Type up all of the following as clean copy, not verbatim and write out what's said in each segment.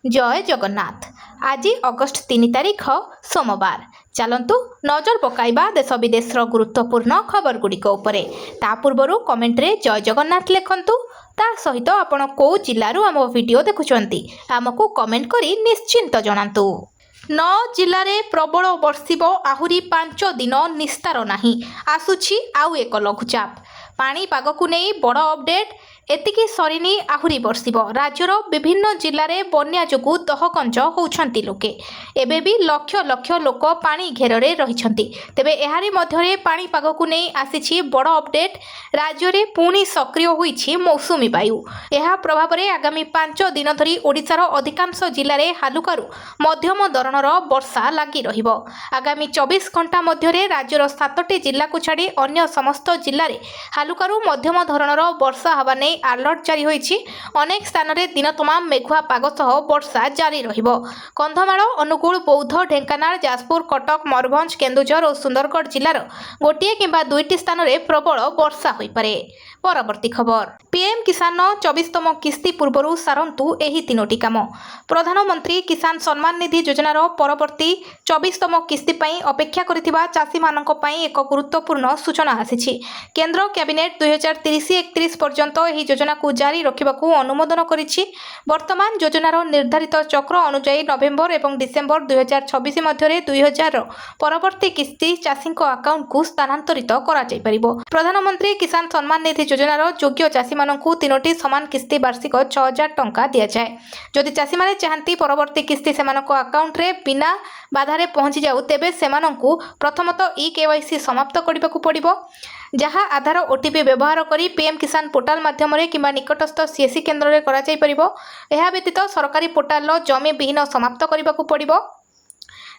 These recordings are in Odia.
जय जगन्नाथ। आज अगस्ट 3 तारिख सोमवार। चलतु नजर पकाइबा देश विदेश गुरुत्वपूर्ण खबर गुड़िक उपरे। ता पूर्व कमेंट रे जय जगन्नाथ लिखंतु। ता सहित आपण को जिल्लारू आम वीडियो देखुचंती आमको कमेंट करी निश्चिंत जणांतु। 9 जिल्ला रे प्रबल वर्षिब आहुरी 5 दिन निस्तार नाही। आसुछि आउ एक लघुचाप। पाणीपाग को नहीं बड़ अपडेट। एतिकी सरीनी आहुरी वर्षिब। राज्यर विभिन्न जिल्ला रे बन्या जोगु दहकंज होउछंती लोके। एबे भी लक्ष लक्ष लोक पानी घेରରେ रहिछंती। तेबे एहारी मध्यरे पाणीपाग को नहीं आसीछि बड़ अपडेट। राज्य रे पुणी सक्रिय होईछि मौसुमी वायु। एहा प्रभाव रे आगामी 5 दिन धरी ओडिसार अधिकांश जिल्ला रे हालुकारू मध्यम धरणर वर्षा लागी रहिबो। आगामी 24 घंटा मध्यरे राज्यर 7टी जिल्ला को छाड़ी अन्य समस्त जिल्ला रे हालुकारू मध्यम धरणर वर्षा हवा नै अलर्ट जारी होईछि। अनेक स्थान रे दिन तमाम मेघुआ पाग सह वर्षा जारी रहिबो। कंधमाल, अनुगुल, बौद्ध, ढेंकानाल, जाजपुर, कटक, मयूरभंज, केन्दुझर और सुंदरगढ़ जिल्लार गोटे किंबा दुईटी स्थान रे प्रबल वर्षा होई पारे। परवर्ती खबर। पीएम किसान 24तम किस्ती पूर्व सारंतु एही तीनोटी काम। प्रधानमंत्री किसान सम्मान निधि योजनार परवर्ती 24तम किस्ती पई अपेक्षा करिथिबा चाषी मानक पई एक गुरुत्वपूर्ण सूचना आसीछि। केंद्र कैबिनेट 2030-31 पर्यंत एही योजना को जारी रखिबाकू अनुमोदन करिछि। वर्तमान योजनार निर्धारित चक्र अनुसार नवेम्बर एवं डिसेम्बर 2026 मध्यरे 2000 परवर्ती किस्ती चाषी अकाउंट को स्थानांतरित करा जाय परिबो। प्रधानमंत्री किसान सम्मान निधि योजनार योग्य चाषी मानकू तीनोटी समान किस्ती वार्षिक 6000 टंका दिया जाए। जदि चाषी माने चाहती परवर्ती किस्ती सेमानक अकाउंट रे बिना बाधारे पहुंची जाऊ तेबे सेमानकू प्रथमतः ई-केवाईसी समाप्त करिबाकू पड़िबो, जहाँ आधार ओटीपी व्यवहार करी पीएम किसान पोर्टाल माध्यम किंबा निकटस्थ सीएससी केन्द्र रे करा जाय परिबो। एहा व्यतीत सरकारी पोर्टाल जमी विहीन समाप्त करिबाकू पड़िबो।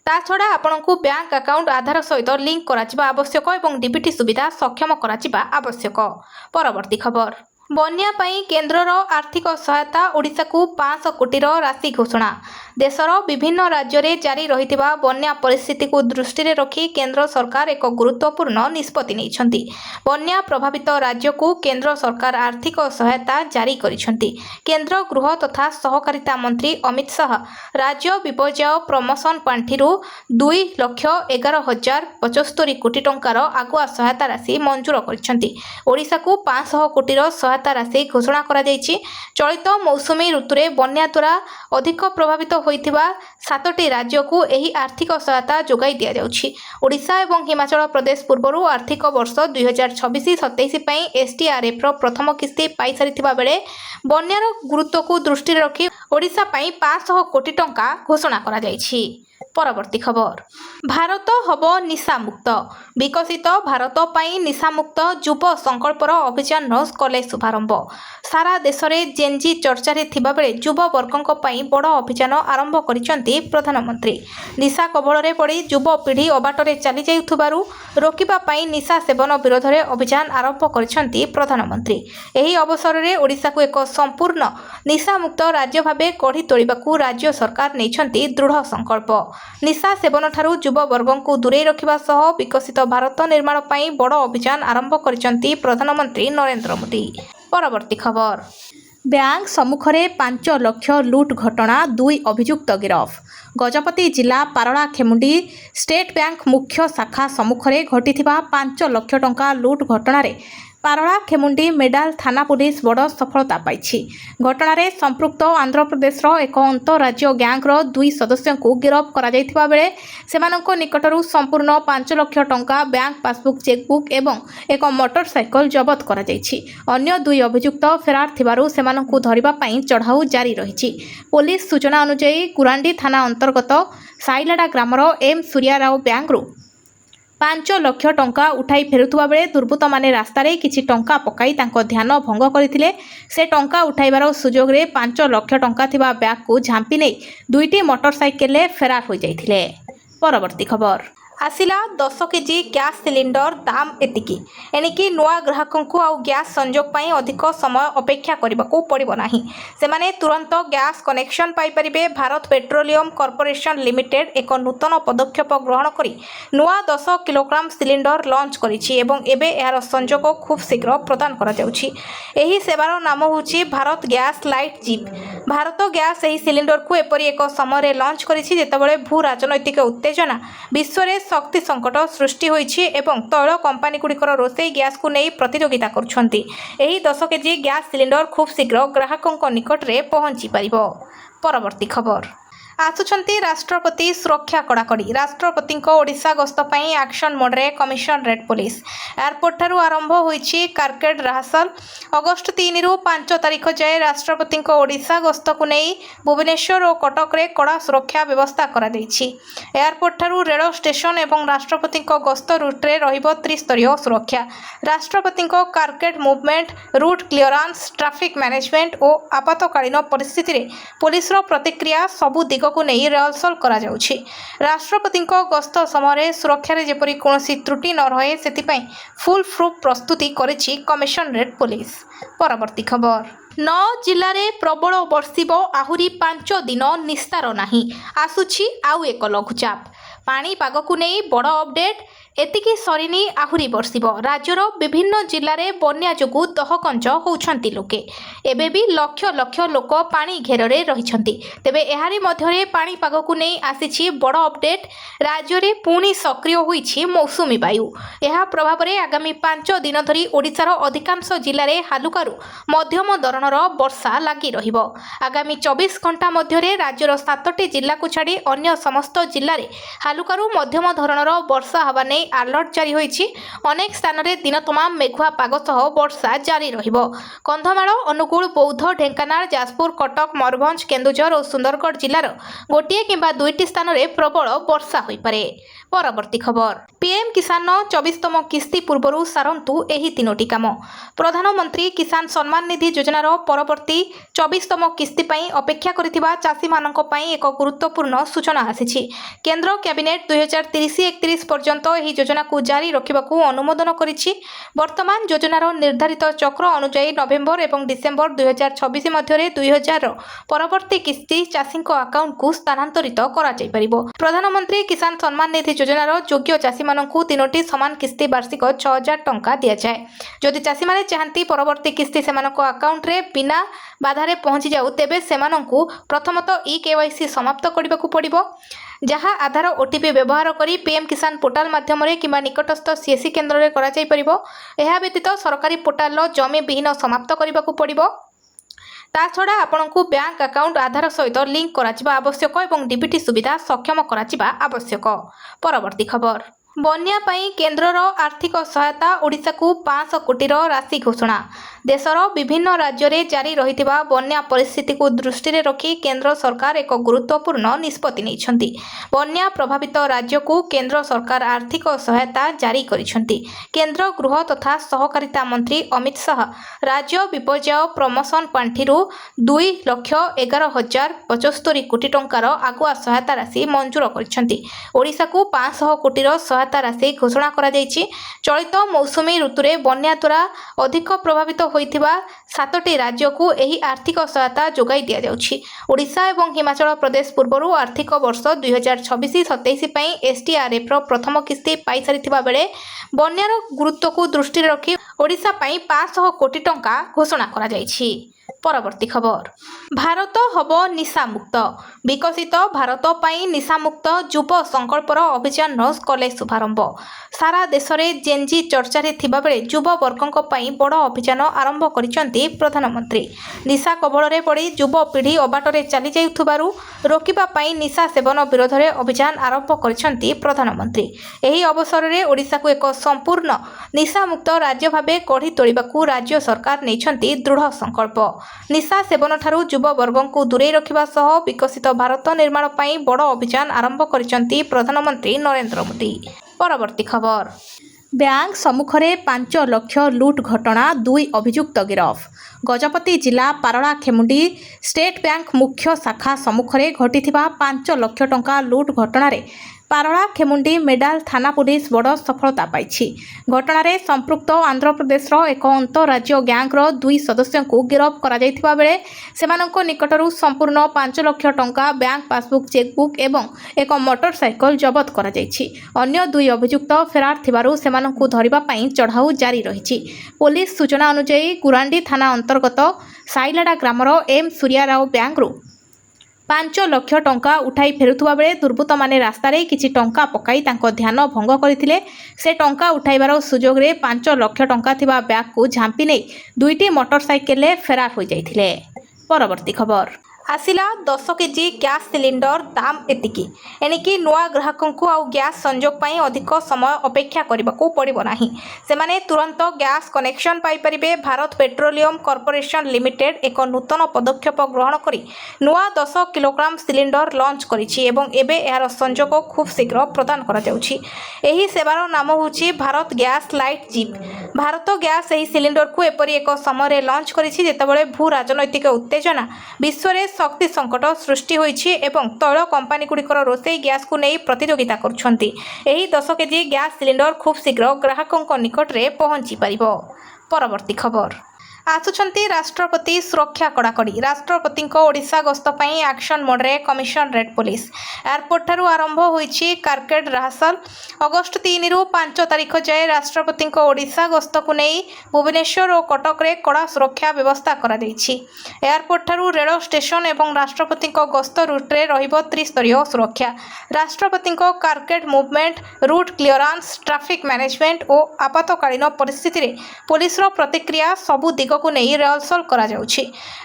ता छड़ा आपनकू बैंक अकाउंट आधार सहित लिंक कराजिबा आवश्यक एवं डीबीटी सुविधा सक्षम कराजिबा आवश्यक। परवर्ती खबर। बन्या पई केंद्रर आर्थिक सहायता ओडिशा को 500 कोटीर राशि घोषणा। देशर विभिन्न राज्य रे जारी रहितिबा बन्या परिस्थिति को दृष्टि रे रखी केंद्र सरकार एक गुरुत्वपूर्ण निष्पत्ति नैछंती। बन्या प्रभावित राज्य को केंद्र सरकार आर्थिक सहायता जारी करिछंती। केंद्र गृह तथा सहकारिता मंत्री अमित शाह राज्य विपर्यय प्रमोशन पांठिरू 2,11,075 कोटी टंकार आगुआ सहायता राशि मंजूर करिछंती। ओडिशा को 500 कोटीर सहायता राशि घोषणा करा जायछि। चलित मौसुमी ऋतुरे बन्या द्वारा अधिक प्रभावित होइथिबा 7टी राज्य को एही आर्थिक सहायता जोगाई दिया जाउछि। ओडिशा एवं हिमाचल प्रदेश पूर्वरु आर्थिक वर्ष 2026-27 पई एसडीआरएफ रो प्रथम किस्ती पाई सारिथिबा बेले बन्यार गुरुत्व को दृष्टि रखी ओडिशा पई 500 कोटी टंका घोषणा करा जायछि। परवर्ती खबर। भारत हब निशा मुक्त। विकसित भारत पई निशा मुक्त युव संकल्पर अभियान कले शुभारंभ। सारा देश में जेनजी चर्चा रे थिबा बेले युव वर्गों पई बड़ अभियान आरंभ करिसंती प्रधानमंत्री। निशा कबल रे पड़ी युव पीढ़ी अबाटरे चली जाउथबारु रोकिबा पई निशा सेवन विरोध रे अभियान आरंभ करिसंती प्रधानमंत्री। एही अवसर रे ओडिशा को एक संपूर्ण निशा मुक्त राज्य भाबे गढ़ी तोड़िबाकू राज्य सरकार नेइछंती दृढ़ संकल्प। निशा सेवन ठारू युव वर्गों को दूरे रखिबा सह विकसित भारत निर्माण पई बड़ अभियान आरंभ करिसंती प्रधानमंत्री नरेंद्र मोदी। परवर्ती खबर। बैंक सम्मुखरे 5 लाख लुट घटना 2 अभियुक्त गिरफ। गजपति जिला पारला खेमुंडी स्टेट बैंक मुख्य शाखा सम्मुखरे घटिथिबा 5 लाख टंका लुट घटना रे पारला खेमुंडी मेडाल थाना पुलिस बड़ सफलता पाइछि। घटना रे संपृक्त आंध्र प्रदेश रो एक अंतरराज्य गैंग रो 2 सदस्यों को गिरफ करा जायथिबा बेले सेमानंको निकटरू संपूर्ण 5 लाख टंका बैंक पासबुक चेकबुक एवं एक मोटरसाइकल जबत करा जायछि। अन्य 2 अभियुक्त फेरार थिबारु सेमानंको धरिबा पई चढ़ाऊ जारी रहिछि। पुलिस सूचना अनुसार कुरांडी थाना अंतर्गत साइलाडा ग्रामर एम सूर्याराव बैंक रु 5 लाख टंका उठाई फेरुथुबा बेले दुर्बृत्त माने रास्ता रे किछि टंका पकाई तांको ध्यान भंग करथिले। से टंका उठाइबार सुजोग रे 5 लाख टंका थिबा बैग को झांपी नै 2टी मोटरसाइकेल फेरार हो जाइथिले। परवर्ती खबर। आसिला 10 केजी गैस सिलिंडर दाम एतिकी एणिकी नुआ ग्राहकों को आउ गैस संजोग पाई अधिक समय अपेक्षा करने को पड़ो ना से तुरंत gas connection Piper. Bharat petroleum corporation limited एक नूतन पदक्षेप ग्रहण कर नुआ 10 किलोग्राम सिलिंडर लॉन्च करिछि एवं एबे यार संजोग खूब शीघ्र प्रदान करा जाउछि। एही सेवार नाम होछि Bharat gas light jeep. Bharat gas एही सिलिंडर को एपरी एक समय लॉन्च करिछि जेतेबेले भू राजनैतिक उत्तेजना विश्व में शक्ति संकट सृष्टि होइछि एवं तैल कंपानी गुड़िकर रोषेई गैस को नहीं प्रतियोगिता करुछंती। एही 10 केजी गैस सिलिंडर खूब शीघ्र ग्राहकों निकट में पहुंची पारिबो। परवर्ती खबर आसुछंती राष्ट्रपति सुरक्षा कड़ाकड़ी। राष्ट्रपति ओडिशा गस्त पई एक्शन मोड्रे कमिशनरेट पुलिस। एयरपोर्ट ठारू आरंभ होइछि कारकेड रिहर्सल। अगस्ट 3 रु 5 तारिख जाए राष्ट्रपति ओडिशा गस्त को नहीं भुवनेश्वर और कटक रे कड़ा सुरक्षा व्यवस्था करा दैछि। एयरपोर्ट ठारू रेल स्टेशन एवं राष्ट्रपति गस्त रूट्रे रहिबो त्रिस्तरीय सुरक्षा। राष्ट्रपति कारकेड movement route clearance traffic management और आपातकालीन परिस्थिति रे पुलिस प्रतिक्रिया सबु दिग को नहीं रिहर्सल करा जाउछि। राष्ट्रपति गस्त समय सुरक्षा रे जेपरी कोनोसी त्रुटि न रहे सेतिपई फुल प्रूफ प्रस्तुति करिछि कमिशनरेट पुलिस। परवर्ती खबर 9 जिले में प्रबल बर्षिब आहुरी 5 दिन निस्तार नहीं। आसुछि आउ एक लघुचाप। पाणीपाग को नहीं बड़ अपडेट। एतिकी सरिनी आहुरी बर्षिब। राज्यर विभिन्न जिले में बन्या जोगु दहकंच होउछंती लोके। एबे भी लक्ष लक्ष लोक पानी घेରରେ रहिछंती। तेबे एहारी मध्यरे पाणीपाग को नहीं आसीछि बड़ अपडेट। राज्य में पुणी सक्रिय होइछि मौसुमी वायु। एहा प्रभाव में आगामी 5 दिन धरी ओडिशार अधिकांश जिले में हालुकारू मध्यम धरणर वर्षा लगी रहिबो। आगामी 24 घंटा मध्यरे राज्यर 7टी जिला को छाड़ी अन्य समस्त जिले में हालुकारू मध्यम धरणर वर्षा हवा नहीं अलर्ट जारी होइछि। अनेक स्थान में दिन तमाम मेघुआ पाग सह वर्षा जारी रहिबो। कंधमाल अनुगुल बौद्ध ढेंकानाल जाजपुर कटक मयूरभंज केन्दुझर और सुंदरगढ़ जिलार गोटे किंबा 2टी स्थान में प्रबल वर्षा होई पारे। परवर्ती खबर पीएम किसान 24तम किस्ती पूर्व सारंतु एही 3टी काम। प्रधानमंत्री किसान सम्मान निधि योजनार परवर्ती 24तम किस्ती पई अपेक्षा करिथिबा चाषी मानक पई एक गुरुत्वपूर्ण सूचना आसीछि। केंद्र कैबिनेट 2030-31 पर्यंत एही योजना को जारी रखिबाकू अनुमोदन करिछि। वर्तमान योजनार निर्धारित चक्र अनुसार नवेम्बर एवं डिसेम्बर 2026 मध्यरे 2000 परवर्ती किस्ती चाषी अकाउंट को स्थानांतरित करा जाय परिबो। प्रधानमंत्री किसान सम्मान निधि योजनार योग्य चाषी मानकू 3टी समान किस्ती वार्षिक 6000 टंका दिया जाए। जदि चाषी माने चाहती परवर्ती किस्ती सेमानक अकाउंट रे बिना बाधारे पहुंची जाऊ तेबे सेमानकू प्रथमतः ई-केवाईसी समाप्त करबाकू पड़िबो। जहाँ आधार ओटीपी व्यवहार करी पीएम किसान पोर्टाल माध्यम किंबा निकटस्थ सीएससी केन्द्र में करा जाय परिबो। एहा व्यतीत सरकारी पोर्टाल जमी विहीन समाप्त करबाकू पड़िबो। ता छड़ा आपनकू बैंक अकाउंट आधार सहित लिंक कराजिबा आवश्यक एवं डीबीटी सुविधा सक्षम कराजिबा आवश्यक। परवर्ती खबर बन्या पई केंद्रर आर्थिक सहायता ओडिशा को 500 कोटीर राशि घोषणा। देशर विभिन्न राज्य में जारी रहिथिबा बन्या परिस्थिति को दृष्टि रे रखी केंद्र सरकार एक गुरुत्वपूर्ण निष्पत्ति नैछंती। बन्या प्रभावित राज्य को केंद्र सरकार आर्थिक सहायता जारी करिछंती। केंद्र गृह तथा सहकारिता मंत्री अमित शाह राज्य विपर्यय प्रमोशन पांठि 2,11,075 कोटी टंकार आगुआ सहायता राशि मंजूर करिछंती। ओडिशा को 500 कोटीर सहायता राशि घोषणा करा जायछि। चलित मौसुमी ऋतु रे बन्या द्वारा अधिक प्रभावित होइथिबा 7टी राज्य को एही आर्थिक सहायता जोगाई दिया जाउछि। ओडिशा एवं हिमाचल प्रदेश पूर्वरु आर्थिक वर्ष 2026-27 पई एसडीआरएफ रो प्रथम किस्ती पाई सारिथिबा बेले बन्यार गुरुत्व को दृष्टि रखी ओडिशा पई 500 कोटी टंका घोषणा करा जायछि। परवर्ती खबर भारत हब निशा मुक्त। विकसित भारत पई निशा मुक्त युव संकल्पर अभियान कले शुभारंभ। सारा देश में जेनजी चर्चा रे थिबा बेले युव वर्गक पई बड़ अभियान आरंभ करिसंती प्रधानमंत्री। निशा कबल रे पड़ी युव पीढ़ी अबाटरे चली जाउथबारु रोकिबा पई निशा सेवन विरोध में अभियान आरंभ करिसंती प्रधानमंत्री। एही अवसर में ओडिशा को एक संपूर्ण निशा मुक्त राज्य भाबे गढ़ी तोलिबाकू राज्य सरकार नेइछंती दृढ़ संकल्प। निशा सेवन ठारू युव वर्ग को दूरे रखिबा सह विकसित भारत निर्माण पई बड़ अभियान आरंभ करिसंती प्रधानमंत्री नरेंद्र मोदी। परवर्ती खबर बैंक सम्मुखरे 5 लाख लुट घटना 2 अभियुक्त गिरफ। गजपति जिला पारला खेमुंडी स्टेट बैंक मुख्य शाखा सम्मुखरे घटिथिबा 5 लाख टंका लुट घटना ପାରଳା ଖେମୁଣ୍ଡି ମେଡାଲ ଥାନା ପୁଲିସ ବଡ଼ ସଫଳତା ପାଇଛି। ଘଟଣାରେ ସମ୍ପୃକ୍ତ ଆନ୍ଧ୍ରପ୍ରଦେଶର ଏକ ଅନ୍ତଃରାଜ୍ୟ ଗ୍ୟାଙ୍ଗର 2 ସଦସ୍ୟଙ୍କୁ ଗିରଫ କରାଯାଇଥିବା ବେଳେ ସେମାନଙ୍କ ନିକଟରୁ ସମ୍ପୂର୍ଣ୍ଣ 5 ଲକ୍ଷ ଟଙ୍କା, ବ୍ୟାଙ୍କ ପାସବୁକ୍, ଚେକବୁକ୍ ଏବଂ ଏକ ମୋଟରସାଇକେଲ ଜବତ କରାଯାଇଛି। ଅନ୍ୟ 2 ଅଭିଯୁକ୍ତ ଫେରାର ଥିବାରୁ ସେମାନଙ୍କୁ ଧରିବା ପାଇଁ ଚଢ଼ାଉ ଜାରି ରହିଛି। ପୋଲିସ ସୂଚନା ଅନୁଯାୟୀ ଗୁରାଣ୍ଡି ଥାନା ଅନ୍ତର୍ଗତ ସାଇଲାଡା ଗ୍ରାମର ଏମ୍ ସୂର୍ୟାରାଓ ବ୍ୟାଙ୍କରୁ 5 ଲକ୍ଷ ଟଙ୍କା ଉଠାଇ ଫେରୁଥିବା ବେଳେ ଦୁର୍ବୃତ୍ତମାନେ ରାସ୍ତାରେ କିଛି ଟଙ୍କା ପକାଇ ତାଙ୍କ ଧ୍ୟାନ ଭଙ୍ଗ କରିଥିଲେ। ସେ ଟଙ୍କା ଉଠାଇବାର ସୁଯୋଗରେ 5 ଲକ୍ଷ ଟଙ୍କା ଥିବା ବ୍ୟାଗକୁ ଝାମ୍ପି ନେଇ 2ଟି ମୋଟରସାଇକେଲରେ ଫେରାର ହୋଇଯାଇଥିଲେ। ପରବର୍ତ୍ତୀ ଖବର ଆସିଲା 10 କେଜି ଗ୍ୟାସ୍ ସିଲିଣ୍ଡର ଦାମ ଏତିକି। ଏଣିକି ନୂଆ ଗ୍ରାହକଙ୍କୁ ଆଉ ଗ୍ୟାସ୍ ସଂଯୋଗ ପାଇଁ ଅଧିକ ସମୟ ଅପେକ୍ଷା କରିବାକୁ ପଡ଼ିବ ନାହିଁ। ସେମାନେ ତୁରନ୍ତ ଗ୍ୟାସ୍ କନେକ୍ସନ ପାଇପାରିବେ। ଭାରତ ପେଟ୍ରୋଲିୟମ କର୍ପୋରେସନ ଲିମିଟେଡ୍ ଏକ ନୂତନ ପଦକ୍ଷେପ ଗ୍ରହଣ କରି ନୂଆ 10 କିଲୋଗ୍ରାମ ସିଲିଣ୍ଡର ଲଞ୍ଚ କରିଛି ଏବଂ ଏବେ ଏହାର ସଂଯୋଗ ଖୁବ୍ ଶୀଘ୍ର ପ୍ରଦାନ କରାଯାଉଛି। ଏହି ସେବାର ନାମ ହେଉଛି ଭାରତ ଗ୍ୟାସ୍ ଲାଇଟ୍ ଜିପ୍। ଭାରତ ଗ୍ୟାସ୍ ଏହି ସିଲିଣ୍ଡରକୁ ଏପରି ଏକ ସମୟରେ ଲଞ୍ଚ କରିଛି ଯେତେବେଳେ ଭୂ ରାଜନୈତିକ ଉତ୍ତେଜନା, ବିଶ୍ୱରେ ଶକ୍ତି ସଂକଟ ସୃଷ୍ଟି ହୋଇଛି ଏବଂ ତୈଳ କମ୍ପାନୀଗୁଡ଼ିକର ରୋଷେଇ ଗ୍ୟାସ୍କୁ ନେଇ ପ୍ରତିଯୋଗିତା କରୁଛନ୍ତି। ଏହି 10 କେଜି ଗ୍ୟାସ୍ ସିଲିଣ୍ଡର ଖୁବ୍ ଶୀଘ୍ର ଗ୍ରାହକଙ୍କ ନିକଟରେ ପହଞ୍ଚି ପାରିବ। ପରବର୍ତ୍ତୀ ଖବର ଆସୁଛନ୍ତି ରାଷ୍ଟ୍ରପତି ସୁରକ୍ଷା କଡ଼ାକଡ଼ି। ରାଷ୍ଟ୍ରପତିଙ୍କ ଓଡ଼ିଶା ଗସ୍ତ ପାଇଁ ଆକ୍ସନ ମୋଡରେ କମିଶନରେଟ୍ ପୋଲିସ। ଏୟାରପୋର୍ଟଠାରୁ ଆରମ୍ଭ ହୋଇଛି କାରକେଡ୍ ରିହର୍ସାଲ। ଅଗଷ୍ଟ 3ରୁ 5 ତାରିଖ ଯାଏଁ ରାଷ୍ଟ୍ରପତିଙ୍କ ଓଡ଼ିଶା ଗସ୍ତକୁ ନେଇ ଭୁବନେଶ୍ୱର ଓ କଟକରେ କଡ଼ା ସୁରକ୍ଷା ବ୍ୟବସ୍ଥା କରାଯାଇଛି। ଏୟାରପୋର୍ଟଠାରୁ ରେଳ ଷ୍ଟେସନ ଏବଂ ରାଷ୍ଟ୍ରପତିଙ୍କ ଗସ୍ତ ରୁଟ୍ରେ ରହିବ ତ୍ରିସ୍ତରୀୟ ସୁରକ୍ଷା। ରାଷ୍ଟ୍ରପତିଙ୍କ carcade movement, route clearance, traffic management ଓ ଆପାତକାଳୀନ ପରିସ୍ଥିତିରେ ପୋଲିସର ପ୍ରତିକ୍ରିୟା ସବୁ ଦିଗକୁ ନେଇ ରିହର୍ସାଲ କରାଯାଉଛି।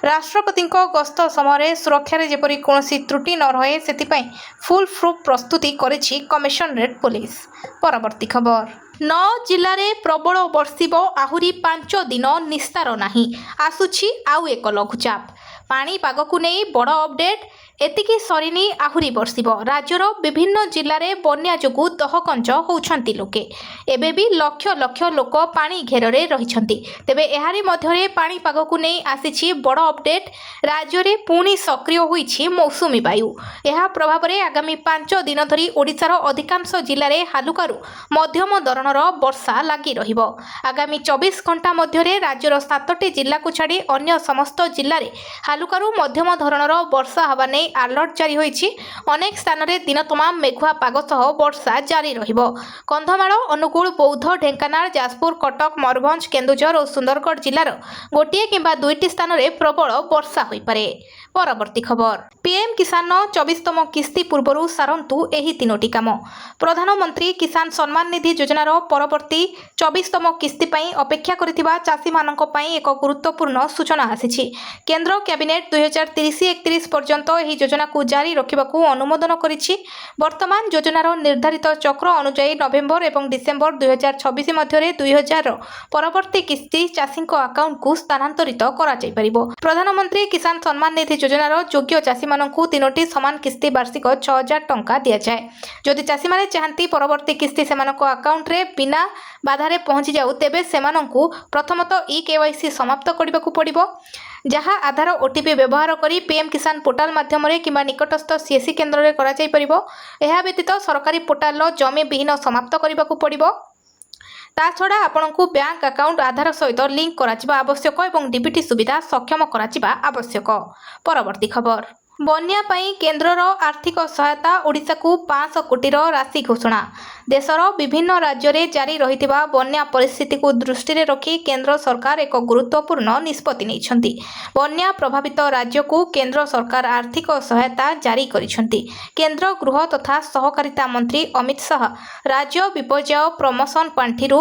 ରାଷ୍ଟ୍ରପତିଙ୍କ ଗସ୍ତ ସମୟରେ ସୁରକ୍ଷାରେ ଯେପରି କୌଣସି ତ୍ରୁଟି ନ ରହେ ସେଥିପାଇଁ ଫୁଲ୍ ପ୍ରୁଫ୍ ପ୍ରସ୍ତୁତି କରିଛି କମିଶନରେଟ୍ ପୋଲିସ। ପରବର୍ତ୍ତୀ ଖବର 9 ଜିଲ୍ଲାରେ ପ୍ରବଳ ବର୍ଷିବ ଆହୁରି 5 ଦିନ ନିସ୍ତାର ନାହିଁ। ଆସୁଛି ଆଉ ଏକ ଲଘୁଚାପ। ପାଣିପାଗକୁ ନେଇ ବଡ଼ ଅପଡେଟ୍। ଏତିକି ସରିନି, ଆହୁରି ବର୍ଷିବ। ରାଜ୍ୟର ବିଭିନ୍ନ ଜିଲ୍ଲାରେ ବନ୍ୟା ଯୋଗୁଁ ଦହକଞ୍ଚ ହେଉଛନ୍ତି ଲୋକେ। ଏବେ ବି ଲକ୍ଷ ଲକ୍ଷ ଲୋକ ପାଣି ଘେରରେ ରହିଛନ୍ତି। ତେବେ ଏହାରି ମଧ୍ୟରେ ପାଣିପାଗକୁ ନେଇ ଆସିଛି ବଡ଼ ଅପଡେଟ୍। ରାଜ୍ୟରେ ପୁଣି ସକ୍ରିୟ ହୋଇଛି ମୌସୁମୀ ବାୟୁ। ଏହା ପ୍ରଭାବରେ ଆଗାମୀ 5 ଦିନ ଧରି ଓଡ଼ିଶାର ଅଧିକାଂଶ ଜିଲ୍ଲାରେ ହାଲୁକାରୁ ମଧ୍ୟମ ଧରଣର ବର୍ଷା ଲାଗି ରହିବ। ଆଗାମୀ 24 ଘଣ୍ଟା ମଧ୍ୟରେ ରାଜ୍ୟର 7ଟି ଜିଲ୍ଲାକୁ ଛାଡ଼ି ଅନ୍ୟ ସମସ୍ତ ଜିଲ୍ଲାରେ ହାଲୁକାରୁ ମଧ୍ୟମ ଧରଣର ବର୍ଷା ହେବା ନେଇ ଆଲର୍ଟ ଜାରି ହୋଇଛି। ଅନେକ ସ୍ଥାନରେ ଦିନ ତମାମ ମେଘୁଆ ପାଗ ସହ ବର୍ଷା ଜାରି ରହିବ। କନ୍ଧମାଳ, ଅନୁଗୁଳ, ବୌଦ୍ଧ, ଢେଙ୍କାନାଳ, ଯାଜପୁର, କଟକ, ମୟୂରଭଞ୍ଜ, କେନ୍ଦୁଝର ଓ ସୁନ୍ଦରଗଡ଼ ଜିଲ୍ଲାର 1 କିମ୍ବା 2ଟି ସ୍ଥାନରେ ପ୍ରବଳ ବର୍ଷା ହୋଇପାରେ। ପରବର୍ତ୍ତୀ ଖବର ପିଏମ୍ କିଷାନର 24ତମ କିସ୍ତି ପୂର୍ବରୁ ସାରନ୍ତୁ ଏହି 3ଟି କାମ। ପ୍ରଧାନମନ୍ତ୍ରୀ କିଷାନ ସମ୍ମାନ ନିଧି ଯୋଜନାର ପରବର୍ତ୍ତୀ 24ତମ କିସ୍ତି ପାଇଁ ଅପେକ୍ଷା କରିଥିବା ଚାଷୀମାନଙ୍କ ପାଇଁ ଏକ ଗୁରୁତ୍ୱପୂର୍ଣ୍ଣ ସୂଚନା ଆସିଛି। କେନ୍ଦ୍ର କ୍ୟାବିନେଟ୍ 2030-31 ପର୍ଯ୍ୟନ୍ତ ଏହି ଯୋଜନାକୁ ଜାରି ରଖିବାକୁ ଅନୁମୋଦନ କରିଛି। ବର୍ତ୍ତମାନ ଯୋଜନାର ନିର୍ଦ୍ଧାରିତ ଚକ୍ର ଅନୁଯାୟୀ ନଭେମ୍ବର ଏବଂ ଡିସେମ୍ବର 2026 ମଧ୍ୟରେ 2000ର ପରବର୍ତ୍ତୀ କିସ୍ତି ଚାଷୀଙ୍କ ଆକାଉଣ୍ଟକୁ ସ୍ଥାନାନ୍ତରିତ କରାଯାଇପାରିବ। ପ୍ରଧାନମନ୍ତ୍ରୀ କିଷାନ ସମ୍ମାନ ନିଧି ଯୋଜନାର ଯୋଗ୍ୟ ଚାଷୀମାନଙ୍କୁ 3ଟି ସମାନ କିସ୍ତି ବାର୍ଷିକ 6,000 ଟଙ୍କା ଦିଆଯାଏ। ଯଦି ଚାଷୀମାନେ ଚାହାନ୍ତି ପରବର୍ତ୍ତୀ କିସ୍ତି ସେମାନଙ୍କ ଆକାଉଣ୍ଟରେ ବିନା ବାଧାରେ ପହଞ୍ଚିଯାଉ, ତେବେ ସେମାନଙ୍କୁ ପ୍ରଥମତଃ eKYC ସମାପ୍ତ କରିବାକୁ ପଡ଼ିବ, ଯାହା ଆଧାର OTP ବ୍ୟବହାର କରି ପିଏମ୍ କିଷାନ ପୋର୍ଟାଲ ମାଧ୍ୟମରେ କିମ୍ବା ନିକଟସ୍ଥ CSC କେନ୍ଦ୍ରରେ କରାଯାଇପାରିବ। ଏହା ବ୍ୟତୀତ ସରକାରୀ ପୋର୍ଟାଲର ଜମି ବିହୀନ ସମାପ୍ତ କରିବାକୁ ପଡ଼ିବ। ତାଛଡ଼ା ଆପଣଙ୍କୁ ବ୍ୟାଙ୍କ ଆକାଉଣ୍ଟ ଆଧାର ସହିତ ଲିଙ୍କ କରାଯିବା ଆବଶ୍ୟକ ଏବଂ DBT ସୁବିଧା ସକ୍ଷମ କରାଯିବା ଆବଶ୍ୟକ। ପରବର୍ତ୍ତୀ ଖବର ବନ୍ୟା ପାଇଁ କେନ୍ଦ୍ରର ଆର୍ଥିକ ସହାୟତା। ଓଡ଼ିଶାକୁ 500 କୋଟିର ରାଶି ଘୋଷଣା। ଦେଶର ବିଭିନ୍ନ ରାଜ୍ୟରେ ଜାରି ରହିଥିବା ବନ୍ୟା ପରିସ୍ଥିତିକୁ ଦୃଷ୍ଟିରେ ରଖି କେନ୍ଦ୍ର ସରକାର ଏକ ଗୁରୁତ୍ୱପୂର୍ଣ୍ଣ ନିଷ୍ପତ୍ତି ନେଇଛନ୍ତି। ବନ୍ୟା ପ୍ରଭାବିତ ରାଜ୍ୟକୁ କେନ୍ଦ୍ର ସରକାର ଆର୍ଥିକ ସହାୟତା ଜାରି କରିଛନ୍ତି। କେନ୍ଦ୍ର ଗୃହ ତଥା ସହକାରିତା ମନ୍ତ୍ରୀ ଅମିତ ଶାହ ରାଜ୍ୟ ବିପର୍ଯ୍ୟୟ ପ୍ରମୋସନ ପାଣ୍ଠିରୁ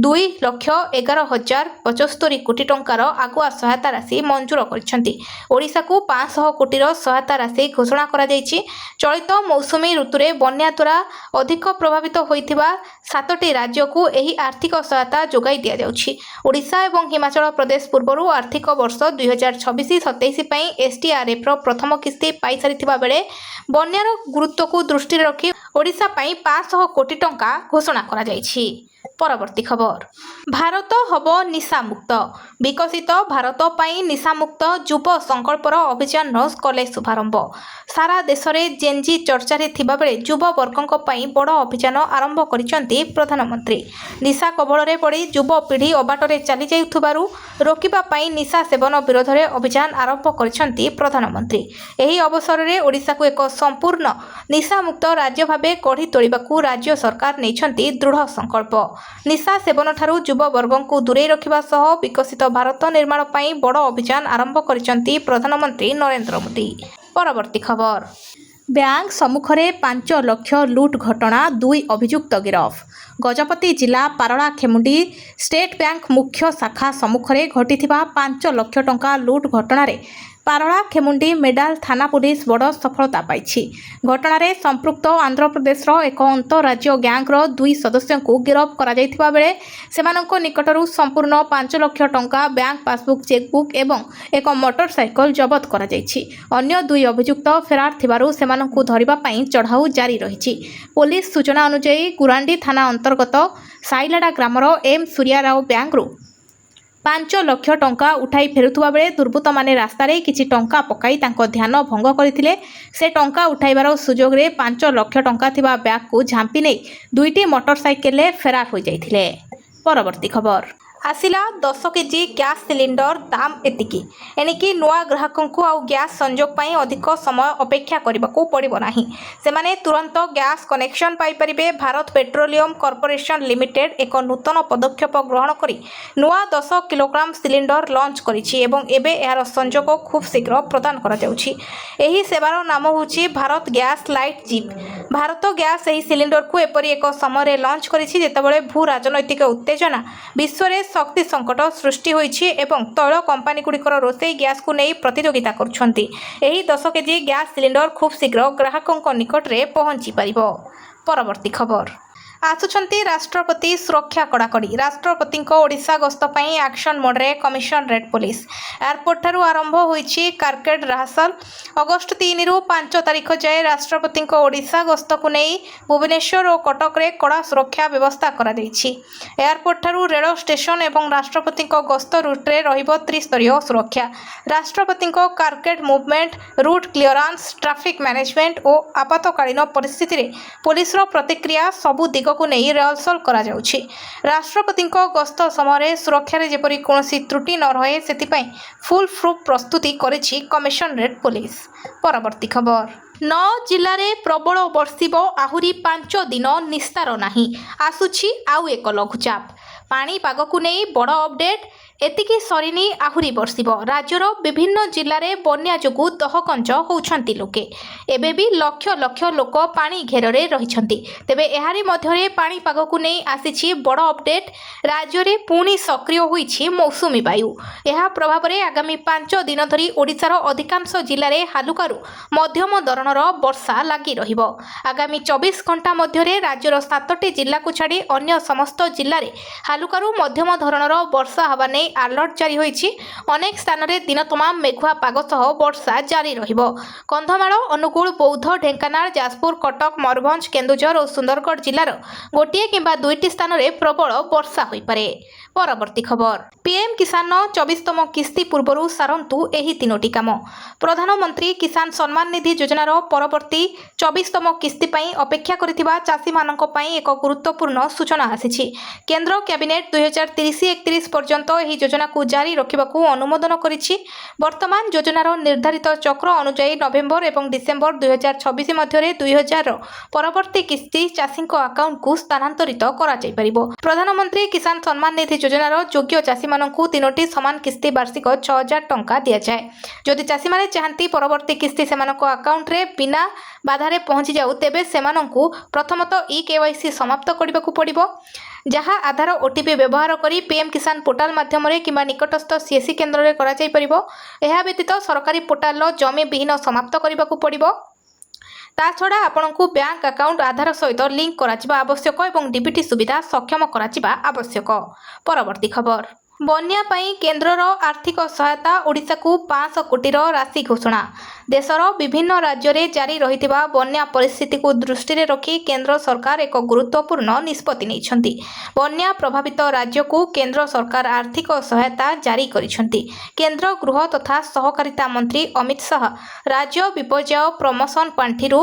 2,11,075 କୋଟି ଟଙ୍କାର ଆଗୁଆ ସହାୟତା ରାଶି ମଞ୍ଜୁର କରିଛନ୍ତି। ଓଡ଼ିଶାକୁ 500 କୋଟିର ସହାୟତା ରାଶି ଘୋଷଣା କରାଯାଇଛି। ଚଳିତ ମୌସୁମୀ ଋତୁରେ ବନ୍ୟା ଦ୍ୱାରା ଅଧିକ ପ୍ରଭାବିତ ହୋଇଥିବା 7ଟି ରାଜ୍ୟକୁ ଏହି ଆର୍ଥିକ ସହାୟତା ଯୋଗାଇ ଦିଆଯାଉଛି। ଓଡ଼ିଶା ଏବଂ ହିମାଚଳ ପ୍ରଦେଶ ପୂର୍ବରୁ ଆର୍ଥିକ ବର୍ଷ 2026-27 ପାଇଁ SDRFର ପ୍ରଥମ କିସ୍ତି ପାଇସାରିଥିବା ବେଳେ ବନ୍ୟାର ଗୁରୁତ୍ୱକୁ ଦୃଷ୍ଟିରେ ରଖି ଓଡ଼ିଶା ପାଇଁ 500 କୋଟି ଟଙ୍କା ଘୋଷଣା କରାଯାଇଛି। ପରବର୍ତ୍ତୀ ଖବର ଭାରତ ହେବ ନିଶାମୁକ୍ତ ବିକଶିତ ଭାରତ ପାଇଁ ନିଶାମୁକ୍ତ ଯୁବ ସଂକଳ୍ପର ଅଭିଯାନର କଲେ ଶୁଭାରମ୍ଭ। ସାରା ଦେଶରେ ଜେନ୍ଜି ଚର୍ଚ୍ଚାରେ ଥିବାବେଳେ ଯୁବବର୍ଗଙ୍କ ପାଇଁ ବଡ଼ ଅଭିଯାନ ଆରମ୍ଭ କରିଛନ୍ତି ପ୍ରଧାନମନ୍ତ୍ରୀ। ନିଶା କବଳରେ ପଡ଼ି ଯୁବପିଢ଼ି ଅବାଟରେ ଚାଲିଯାଉଥିବାରୁ ରୋକିବା ପାଇଁ ନିଶା ସେବନ ବିରୋଧରେ ଅଭିଯାନ ଆରମ୍ଭ କରିଛନ୍ତି ପ୍ରଧାନମନ୍ତ୍ରୀ। ଏହି ଅବସରରେ ଓଡ଼ିଶାକୁ ଏକ ସମ୍ପୂର୍ଣ୍ଣ ନିଶାମୁକ୍ତ ରାଜ୍ୟ ଭାବେ ଗଢ଼ି ତୋଳିବାକୁ ରାଜ୍ୟ ସରକାର ନେଇଛନ୍ତି ଦୃଢ଼ ସଂକଳ୍ପ। ନିଶା ସେବନଠାରୁ ଯୁବବର୍ଗଙ୍କୁ ଦୂରେଇ ରଖିବା ସହ ବିକଶିତ ଭାରତ ନିର୍ମାଣ ପାଇଁ ବଡ଼ ଅଭିଯାନ ଆରମ୍ଭ କରିଛନ୍ତି ପ୍ରଧାନମନ୍ତ୍ରୀ ନରେନ୍ଦ୍ର ମୋଦି। ପରବର୍ତ୍ତୀ ଖବର ବ୍ୟାଙ୍କ ସମ୍ମୁଖରେ 5 ଲକ୍ଷ ଲୁଟ୍ ଘଟଣା 2 ଅଭିଯୁକ୍ତ ଗିରଫ। ଗଜପତି ଜିଲ୍ଲା ପାରଳାଖେମୁଣ୍ଡି ଷ୍ଟେଟ୍ ବ୍ୟାଙ୍କ ମୁଖ୍ୟ ଶାଖା ସମ୍ମୁଖରେ ଘଟିଥିବା 5 ଲକ୍ଷ ଟଙ୍କା ଲୁଟ୍ ଘଟଣାରେ ପାରଳାଖେମୁଣ୍ଡି ମେଡାଲ ଥାନା ପୁଲିସ ବଡ଼ ସଫଳତା ପାଇଛି। ଘଟଣାରେ ସମ୍ପୃକ୍ତ ଆନ୍ଧ୍ରପ୍ରଦେଶର ଏକ ଅନ୍ତଃରାଜ୍ୟ ଗ୍ୟାଙ୍ଗର 2 ସଦସ୍ୟଙ୍କୁ ଗିରଫ କରାଯାଇଥିବା ବେଳେ ସେମାନଙ୍କ ନିକଟରୁ ସମ୍ପୂର୍ଣ୍ଣ 5 ଲକ୍ଷ ଟଙ୍କା, ବ୍ୟାଙ୍କ ପାସବୁକ୍, ଚେକବୁକ୍ ଏବଂ ଏକ ମୋଟରସାଇକେଲ ଜବତ କରାଯାଇଛି। ଅନ୍ୟ 2 ଅଭିଯୁକ୍ତ ଫେରାର ଥିବାରୁ ସେମାନଙ୍କୁ ଧରିବା ପାଇଁ ଚଢ଼ାଉ ଜାରି ରହିଛି। ପୋଲିସ ସୂଚନା ଅନୁଯାୟୀ ଗୁରାଣ୍ଡି ଥାନା ଅନ୍ତର୍ଗତ ସାଇଲାଡା ଗ୍ରାମର ଏମ୍ ସୂର୍ୟାରାଓ ବ୍ୟାଙ୍କରୁ 5 ଲକ୍ଷ ଟଙ୍କା ଉଠାଇ ଫେରୁଥିବା ବେଳେ ଦୁର୍ବୃତ୍ତମାନେ ରାସ୍ତାରେ କିଛି ଟଙ୍କା ପକାଇ ତାଙ୍କ ଧ୍ୟାନ ଭଙ୍ଗ କରିଥିଲେ। ସେ ଟଙ୍କା ଉଠାଇବାର ସୁଯୋଗରେ 5 ଲକ୍ଷ ଟଙ୍କା ଥିବା ବ୍ୟାଗକୁ ଝାମ୍ପି ନେଇ 2ଟି ମୋଟରସାଇକେଲରେ ଫେରାର ହୋଇଯାଇଥିଲେ। ପରବର୍ତ୍ତୀ ଖବର ଆସିଲା 10 କେଜି ଗ୍ୟାସ୍ ସିଲିଣ୍ଡର ଦାମ ଏତିକି। ଏଣିକି ନୂଆ ଗ୍ରାହକଙ୍କୁ ଆଉ ଗ୍ୟାସ୍ ସଂଯୋଗ ପାଇଁ ଅଧିକ ସମୟ ଅପେକ୍ଷା କରିବାକୁ ପଡ଼ିବ ନାହିଁ। ସେମାନେ ତୁରନ୍ତ ଗ୍ୟାସ୍ କନେକ୍ସନ ପାଇପାରିବେ। ଭାରତ ପେଟ୍ରୋଲିୟମ କର୍ପୋରେସନ ଲିମିଟେଡ୍ ଏକ ନୂତନ ପଦକ୍ଷେପ ଗ୍ରହଣ କରି ନୂଆ 10 କିଲୋଗ୍ରାମ ସିଲିଣ୍ଡର ଲଞ୍ଚ କରିଛି ଏବଂ ଏବେ ଏହାର ସଂଯୋଗ ଖୁବ୍ ଶୀଘ୍ର ପ୍ରଦାନ କରାଯାଉଛି। ଏହି ସେବାର ନାମ ହେଉଛି ଭାରତ ଗ୍ୟାସ୍ ଲାଇଟ୍ ଜିପ୍। ଭାରତ ଗ୍ୟାସ୍ ଏହି ସିଲିଣ୍ଡରକୁ ଏପରି ଏକ ସମୟରେ ଲଞ୍ଚ କରିଛି ଯେତେବେଳେ ଭୂ ରାଜନୈତିକ ଉତ୍ତେଜନା, ବିଶ୍ୱରେ ଶକ୍ତି ସଙ୍କଟ ସୃଷ୍ଟି ହୋଇଛି ଏବଂ ତୈଳ କମ୍ପାନୀଗୁଡ଼ିକର ରୋଷେଇ ଗ୍ୟାସ୍କୁ ନେଇ ପ୍ରତିଯୋଗିତା କରୁଛନ୍ତି। ଏହି 10 କେଜି ଗ୍ୟାସ୍ ସିଲିଣ୍ଡର ଖୁବ୍ ଶୀଘ୍ର ଗ୍ରାହକଙ୍କ ନିକଟରେ ପହଞ୍ଚି ପାରିବ। ପରବର୍ତ୍ତୀ ଖବର ଆସୁଛନ୍ତି ରାଷ୍ଟ୍ରପତି ସୁରକ୍ଷା କଡ଼ାକଡ଼ି। ରାଷ୍ଟ୍ରପତିଙ୍କ ଓଡ଼ିଶା ଗସ୍ତ ପାଇଁ ଆକ୍ସନ ମୋଡରେ କମିଶନରେଟ୍ ପୋଲିସ। ଏୟାରପୋର୍ଟଠାରୁ ଆରମ୍ଭ ହୋଇଛି କାରକେଡ୍ ରିହର୍ସାଲ। ଅଗଷ୍ଟ 3ରୁ 5 ତାରିଖ ଯାଏଁ ରାଷ୍ଟ୍ରପତିଙ୍କ ଓଡ଼ିଶା ଗସ୍ତକୁ ନେଇ ଭୁବନେଶ୍ୱର ଓ କଟକରେ କଡ଼ା ସୁରକ୍ଷା ବ୍ୟବସ୍ଥା କରାଯାଇଛି। ଏୟାରପୋର୍ଟଠାରୁ ରେଳ ଷ୍ଟେସନ ଏବଂ ରାଷ୍ଟ୍ରପତିଙ୍କ ଗସ୍ତ ରୁଟ୍ରେ ରହିବ ତ୍ରିସ୍ତରୀୟ ସୁରକ୍ଷା। ରାଷ୍ଟ୍ରପତିଙ୍କ carcade movement, route clearance, traffic management ଓ ଆପାତକାଳୀନ ପରିସ୍ଥିତିରେ ପୋଲିସର ପ୍ରତିକ୍ରିୟା ସବୁ ଦିଗକୁ ନେଇ ରିହର୍ସାଲ କରାଯାଉଛି। ରାଷ୍ଟ୍ରପତିଙ୍କ ଗସ୍ତ ସମୟରେ ସୁରକ୍ଷାରେ ଯେପରି କୌଣସି ତ୍ରୁଟି ନ ରହେ ସେଥିପାଇଁ ଫୁଲ୍ ପ୍ରୁଫ୍ ପ୍ରସ୍ତୁତି କରିଛି କମିଶନରେଟ୍ ପୋଲିସ। ପରବର୍ତ୍ତୀ ଖବର 9 ଜିଲ୍ଲାରେ ପ୍ରବଳ ବର୍ଷିବ ଆହୁରି 5 ଦିନ ନିସ୍ତାର ନାହିଁ। ଆସୁଛି ଆଉ ଏକ ଲଘୁଚାପ। ପାଣିପାଗକୁ ନେଇ ବଡ଼ ଅପଡେଟ୍। ଏତିକି ସରିନି, ଆହୁରି ବର୍ଷିବ। ରାଜ୍ୟର ବିଭିନ୍ନ ଜିଲ୍ଲାରେ ବନ୍ୟା ଯୋଗୁଁ ଦହଗଞ୍ଜ ହେଉଛନ୍ତି ଲୋକେ। ଏବେ ବି ଲକ୍ଷ ଲକ୍ଷ ଲୋକ ପାଣି ଘେରରେ ରହିଛନ୍ତି। ତେବେ ଏହାରି ମଧ୍ୟରେ ପାଣିପାଗକୁ ନେଇ ଆସିଛି ବଡ଼ ଅପଡେଟ୍। ରାଜ୍ୟରେ ପୁଣି ସକ୍ରିୟ ହୋଇଛି ମୌସୁମୀ ବାୟୁ। ଏହା ପ୍ରଭାବରେ ଆଗାମୀ 5 ଦିନ ଧରି ଓଡ଼ିଶାର ଅଧିକାଂଶ ଜିଲ୍ଲାରେ ହାଲୁକାରୁ ମଧ୍ୟମ ଧରଣର ବର୍ଷା ଲାଗି ରହିବ। ଆଗାମୀ 24 ଘଣ୍ଟା ମଧ୍ୟରେ ରାଜ୍ୟର 7ଟି ଜିଲ୍ଲାକୁ ଛାଡ଼ି ଅନ୍ୟ ସମସ୍ତ ଜିଲ୍ଲାରେ ହାଲୁକାରୁ ମଧ୍ୟମ ଧରଣର ବର୍ଷା ହେବା ନେଇ ଆଲର୍ଟ ଜାରି ହୋଇଛି। ଅନେକ ସ୍ଥାନରେ ଦିନ ତମାମ ମେଘୁଆ ପାଗ ସହ ବର୍ଷା ଜାରି ରହିବ। କନ୍ଧମାଳ, ଅନୁଗୁଳ, ବୌଦ୍ଧ, ଢେଙ୍କାନାଳ, ଯାଜପୁର, କଟକ, ମୟୂରଭଞ୍ଜ, କେନ୍ଦୁଝର ଓ ସୁନ୍ଦରଗଡ଼ ଜିଲ୍ଲାର ଗୋଟିଏ କିମ୍ବା 2ଟି ସ୍ଥାନରେ ପ୍ରବଳ ବର୍ଷା ହୋଇପାରେ। ପରବର୍ତ୍ତୀ ଖବର ପିଏମ୍ କିଷାନର 24ତମ କିସ୍ତି ପୂର୍ବରୁ ସାରନ୍ତୁ ଏହି 3ଟି କାମ। ପ୍ରଧାନମନ୍ତ୍ରୀ କିଷାନ ସମ୍ମାନ ନିଧି ଯୋଜନାର ପରବର୍ତ୍ତୀ 24ତମ କିସ୍ତି ପାଇଁ ଅପେକ୍ଷା କରିଥିବା ଚାଷୀମାନଙ୍କ ପାଇଁ ଏକ ଗୁରୁତ୍ୱପୂର୍ଣ୍ଣ ସୂଚନା ଆସିଛି। କେନ୍ଦ୍ର କ୍ୟାବିନେଟ୍ 2030-31 ପର୍ଯ୍ୟନ୍ତ ଏହି ଯୋଜନାକୁ ଜାରି ରଖିବାକୁ ଅନୁମୋଦନ କରିଛି। ବର୍ତ୍ତମାନ ଯୋଜନାର ନିର୍ଦ୍ଧାରିତ ଚକ୍ର ଅନୁଯାୟୀ ନଭେମ୍ବର ଏବଂ ଡିସେମ୍ବର 2026 ମଧ୍ୟରେ 2000ର ପରବର୍ତ୍ତୀ କିସ୍ତି ଚାଷୀଙ୍କ ଆକାଉଣ୍ଟକୁ ସ୍ଥାନାନ୍ତରିତ କରାଯାଇପାରିବ। ପ୍ରଧାନମନ୍ତ୍ରୀ କିଷାନ ସମ୍ମାନ ନିଧି ଯୋଜନାର ଯୋଗ୍ୟ ଚାଷୀମାନଙ୍କୁ 3ଟି ସମାନ କିସ୍ତି ବାର୍ଷିକ 6,000 ଟଙ୍କା ଦିଆଯାଏ। ଯଦି ଚାଷୀମାନେ ଚାହାନ୍ତି ପରବର୍ତ୍ତୀ କିସ୍ତି ସେମାନଙ୍କ ଆକାଉଣ୍ଟରେ ବିନା ବାଧାରେ ପହଞ୍ଚିଯାଉ, ତେବେ ସେମାନଙ୍କୁ ପ୍ରଥମତଃ eKYC ସମାପ୍ତ କରିବାକୁ ପଡ଼ିବ, ଯାହା ଆଧାର OTP ବ୍ୟବହାର କରି ପିଏମ୍ କିଷାନ ପୋର୍ଟାଲ ମାଧ୍ୟମରେ କିମ୍ବା ନିକଟସ୍ଥ CSC କେନ୍ଦ୍ରରେ କରାଯାଇପାରିବ। ଏହା ବ୍ୟତୀତ ସରକାରୀ ପୋର୍ଟାଲର ଜମି ବିହୀନ ସମାପ୍ତ କରିବାକୁ ପଡ଼ିବ। ତାଛଡ଼ା ଆପଣଙ୍କୁ ବ୍ୟାଙ୍କ ଆକାଉଣ୍ଟ ଆଧାର ସହିତ ଲିଙ୍କ କରାଯିବା ଆବଶ୍ୟକ ଏବଂ DBT ସୁବିଧା ସକ୍ଷମ କରାଯିବା ଆବଶ୍ୟକ। ପରବର୍ତ୍ତୀ ଖବର ବନ୍ୟା ପାଇଁ କେନ୍ଦ୍ରର ଆର୍ଥିକ ସହାୟତା ଓଡ଼ିଶାକୁ 500 କୋଟିର ରାଶି ଘୋଷଣା। ଦେଶର ବିଭିନ୍ନ ରାଜ୍ୟରେ ଜାରି ରହିଥିବା ବନ୍ୟା ପରିସ୍ଥିତିକୁ ଦୃଷ୍ଟିରେ ରଖି କେନ୍ଦ୍ର ସରକାର ଏକ ଗୁରୁତ୍ୱପୂର୍ଣ୍ଣ ନିଷ୍ପତ୍ତି ନେଇଛନ୍ତି। ବନ୍ୟା ପ୍ରଭାବିତ ରାଜ୍ୟକୁ କେନ୍ଦ୍ର ସରକାର ଆର୍ଥିକ ସହାୟତା ଜାରି କରିଛନ୍ତି। କେନ୍ଦ୍ର ଗୃହ ତଥା ସହକାରିତା ମନ୍ତ୍ରୀ ଅମିତ ଶାହ ରାଜ୍ୟ ବିପର୍ଯ୍ୟୟ ପ୍ରମୋସନ ପାଣ୍ଠିରୁ